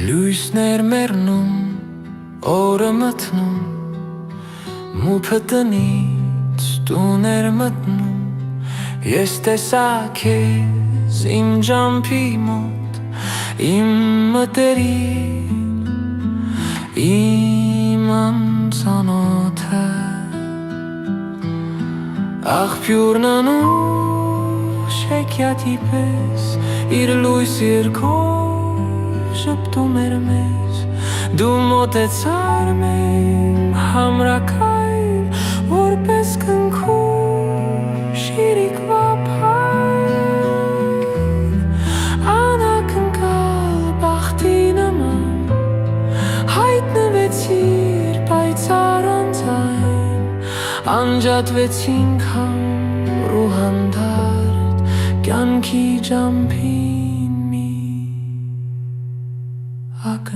Լույսներ մեռնում, օրը մթնում, մուփը տնից տուներ մտնում, ես տեսա քեզ իմ ջամփի մոտ, իմ մտերին, իմ անծանոթը, աղբյուրն անուշ հեքիաթի պես իր լույս երկով շպտում էր մեզ, դու մոտեցար մեզ համրակայլ, որպես կնքուշ իրիկվա փայլ, անակնկալ բախտի նման, հայտնվեցիր պայծառ անձայն, անջատվեցինք համր ու հանդարտ, կյանքի ջամփին մի ակնթարթ